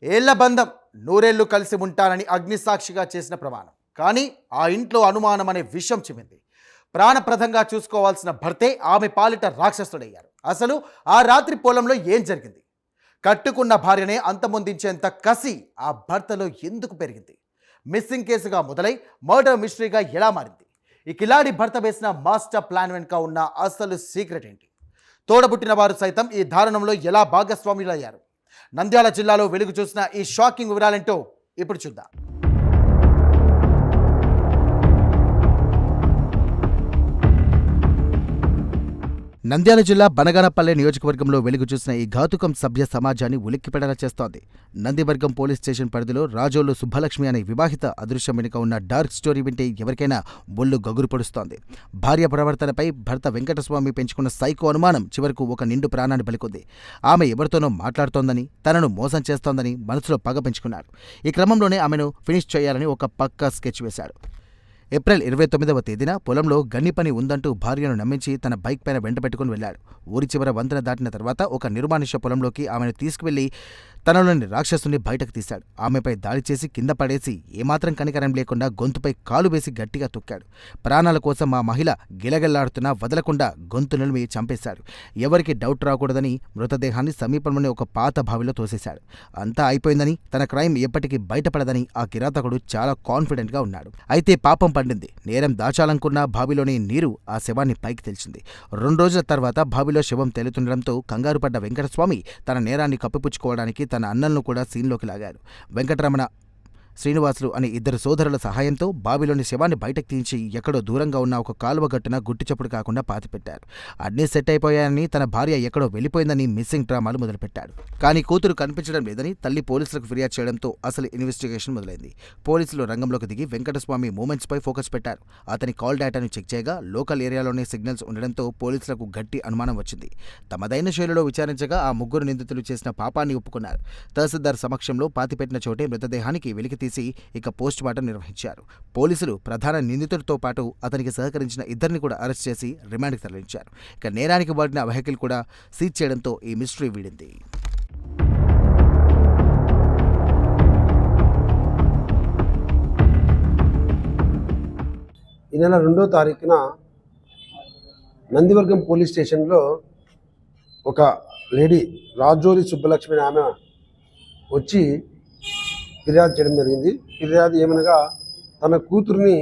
ఏళ్ల బంధం నూరేళ్లు కలిసి ఉంటానని అగ్నిసాక్షిగా చేసిన ప్రమాణం. కానీ ఆ ఇంట్లో అనుమానం అనే విషం చిమ్మింది. ప్రాణప్రదంగా చూసుకోవాల్సిన భర్తే ఆమె పాలిట రాక్షసుడయ్యారు. అసలు ఆ రాత్రి పొలంలో ఏం జరిగింది? కట్టుకున్న భార్యనే అంతమొందించేంత కసి ఆ భర్తలో ఎందుకు పెరిగింది? మిస్సింగ్ కేసుగా మొదలై మర్డర్ మిస్టరీగా ఎలా మారింది? ఈ కిలాడి భర్త వేసిన మాస్టర్ ప్లాన్ వెనుక ఉన్న అసలు సీక్రెట్ ఏంటి? తోడబుట్టిన వారు సైతం ఈ దారుణంలో ఎలా భాగస్వాములయ్యారు? నంద్యాల జిల్లాలో వెలుగు చూసిన ఈ షాకింగ్ వివరాలేంటో ఇప్పుడు చూద్దాం. నంద్యాల జిల్లా బనగానపల్లె నియోజకవర్గంలో వెలుగు చూసిన ఈ ఘాతుకం సభ్య సమాజాన్ని ఉలిక్కిపడేలా చేస్తోంది. నందివర్గం పోలీస్ స్టేషన్ పరిధిలో రాజోలు సుబ్బలక్ష్మి అనే వివాహిత అదృశ్యం వెనుక ఉన్న డార్క్ స్టోరీ వింటే ఎవరికైనా ఒళ్ళు గగురు పొడుస్తోంది. భార్య ప్రవర్తనపై భర్త వెంకటస్వామి పెంచుకున్న సైకో అనుమానం చివరకు ఒక నిండు ప్రాణాన్ని పలుకుంది. ఆమె ఎవరితోనో మాట్లాడుతోందని, తనను మోసం చేస్తోందని మనసులో పగ పెంచుకున్నాడు. ఈ క్రమంలోనే ఆమెను ఫినిష్ చేయాలని ఒక పక్కా స్కెచ్ వేశాడు. ఏప్రిల్ 29వ తేదీన పొలంలో గన్ని పని ఉందంటూ భార్యను నమ్మించి తన బైక్ పైన వెంటబెట్టుకుని వెళ్లాడు. ఊరి చివర వంతెన దాటిన తర్వాత ఒక నిర్మానుష్య పొలంలోకి ఆమెను తీసుకువెళ్లి తనలోని రాక్షసుని బయటకు తీశాడు. ఆమెపై దాడి చేసి కింద పడేసి ఏమాత్రం కనికరం లేకుండా గొంతుపై కాలు వేసి గట్టిగా తొక్కాడు. ప్రాణాల కోసం ఆ మహిళ గిలగిల్లాడుతున్నా వదలకుండా గొంతు నిలిమి చంపేశాడు. ఎవరికి డౌట్ రాకూడదని మృతదేహాన్ని సమీపంలోనే ఒక పాత బావిలో తోసేశాడు. అంతా అయిపోయిందని, తన క్రైమ్ ఎప్పటికీ బయటపడదని ఆ కిరాతకుడు చాలా కాన్ఫిడెంట్గా ఉన్నాడు. అయితే పాపం పండింది. నేరం దాచాలనుకున్న బావిలోని నీరు ఆ శవాన్ని పైకి తెల్చింది. 2 రోజుల తర్వాత బావిలో శవం తేలుతుండడంతో కంగారు పడ్డ వెంకటస్వామి తన నేరాన్ని కప్పిపుచ్చుకోవడానికి తన అన్నలను కూడా సీన్లోకి లాగారు. వెంకటరమణ, శ్రీనివాసులు అనే 2 సోదరుల సహాయంతో బావిలోని శవాన్ని బయటకు తీయించి ఎక్కడో దూరంగా ఉన్న ఒక కాలువ గట్టున గుట్టిచప్పుడు కాకుండా పాతిపెట్టారు. అన్నీ సెట్ అయిపోయాయని, తన భార్య ఎక్కడో వెళ్ళిపోయిందని మిస్సింగ్ డ్రామాలు మొదలుపెట్టాడు. కానీ కూతురు కనిపించడం లేదని తల్లి పోలీసులకు ఫిర్యాదు చేయడంతో అసలు ఇన్వెస్టిగేషన్ మొదలైంది. పోలీసులు రంగంలోకి దిగి వెంకటస్వామి మూమెంట్స్పై ఫోకస్ పెట్టారు. అతని కాల్ డేటాను చెక్ చేయగా లోకల్ ఏరియాలోనే సిగ్నల్స్ ఉండడంతో పోలీసులకు గట్టి అనుమానం వచ్చింది. తమదైన శైలిలో విచారించగా ఆ 3 నిందితులు చేసిన పాపాన్ని ఒప్పుకున్నారు. తహసీల్దార్ సమక్షంలో పాతిపెట్టిన చోటే మృతదేహానికి వెలికి ఇక పోస్ట్ మార్టం నిర్వహించారు. పోలీసులు ప్రధాన నిందితుడితో పాటు అతనికి సహకరించిన 2ని కూడా అరెస్ట్ చేసి రిమాండ్కి తరలించారు. ఇక నేరానికి వాడిన వెహికల్ కూడా సీజ్ చేయడంతో ఈ మిస్టరీ వీడింది. ఈ నెల 2వ తారీఖున నందివర్గం పోలీస్ స్టేషన్లో ఒక లేడీ రాజోలి సుబ్బలక్ష్మి ఆమె వచ్చి ఫిర్యాదు చేయడం జరిగింది. ఫిర్యాదు ఏమనగా తన కూతుర్ని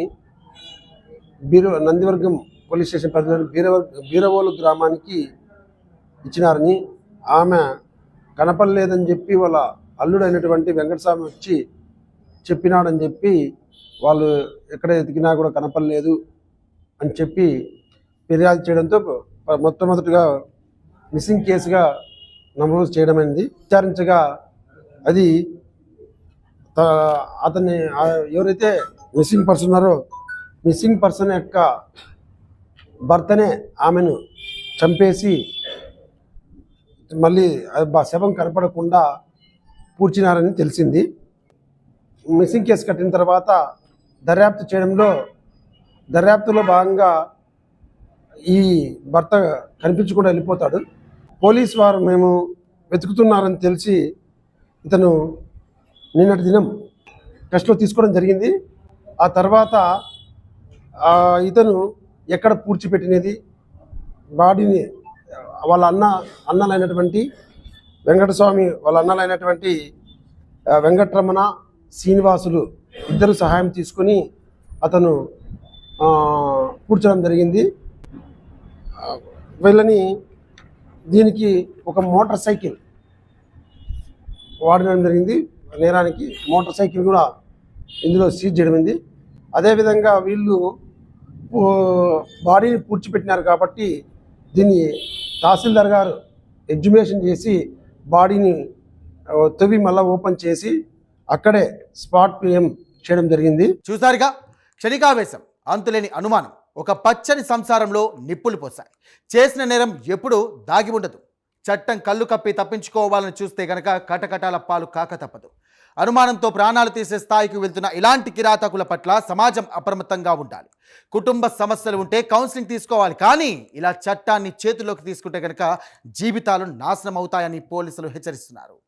నందివర్గం పోలీస్ స్టేషన్ పరిధిలోని బీరవోలు గ్రామానికి ఇచ్చినారని, ఆమె కనపడలేదని చెప్పి వాళ్ళ అల్లుడైనటువంటి వెంకటస్వామి వచ్చి చెప్పినాడని చెప్పి, వాళ్ళు ఎక్కడ ఎతికినా కూడా కనపడలేదు అని చెప్పి ఫిర్యాదు చేయడంతో మొట్టమొదటిగా మిస్సింగ్ కేసుగా నమోదు చేయడమైంది. విచారించగా అది అతన్ని ఎవరైతే మిస్సింగ్ పర్సన్ ఉన్నారో మిస్సింగ్ పర్సన్ యొక్క భర్తనే ఆమెను చంపేసి మళ్ళీ శవం కనపడకుండా పూడ్చినారని తెలిసింది. మిస్సింగ్ కేసు కట్టిన తర్వాత దర్యాప్తులో భాగంగా ఈ భర్త కనిపించకుండా వెళ్ళిపోతాడు. పోలీస్ వారు మేము వెతుకుతున్నారని తెలిసి ఇతను నిన్నటి దినం టెస్ట్లో తీసుకోవడం జరిగింది. ఆ తర్వాత ఇతను ఎక్కడ పూడ్చిపెట్టినది బాడీని వాళ్ళ అన్నలైనటువంటి వెంకటస్వామి, వాళ్ళ అన్నలైనటువంటి వెంకటరమణ, శ్రీనివాసులు 2 సహాయం తీసుకొని అతను పూడ్చడం జరిగింది. వీళ్ళని దీనికి ఒక మోటార్ సైకిల్ వాడడం జరిగింది. నేరానికి మోటార్ సైకిల్ కూడా ఇందులో సీజ్ చేయడమైంది. అదేవిధంగా వీళ్ళు బాడీని పూడ్చిపెట్టినారు కాబట్టి దీన్ని తహసీల్దార్ గారు ఎగ్జిబిషన్ చేసి బాడీని తవ్వి మళ్ళీ ఓపెన్ చేసి అక్కడే స్పాట్ పిఎం చేయడం జరిగింది. చూసారుగా, క్షణికావేశం, అంతులేని అనుమానం ఒక పచ్చని సంసారంలో నిప్పులు పోశాయి. చేసిన నేరం ఎప్పుడూ దాగి ఉండదు. చట్టం కళ్ళు కప్పి తప్పించుకోవాలని చూస్తే గనక కటకటాల పాలు కాక తప్పదు. అనుమానంతో ప్రాణాలు తీసే స్థాయికి వెళ్తున్న ఇలాంటి కిరాతకుల పట్ల సమాజం అప్రమత్తంగా ఉండాలి. కుటుంబ సమస్యలు ఉంటే కౌన్సిలింగ్ తీసుకోవాలి. కానీ ఇలా చట్టాన్ని చేతిలోకి తీసుకుంటే గనక జీవితాలు నాశనం అవుతాయని పోలీసులు హెచ్చరిస్తున్నారు.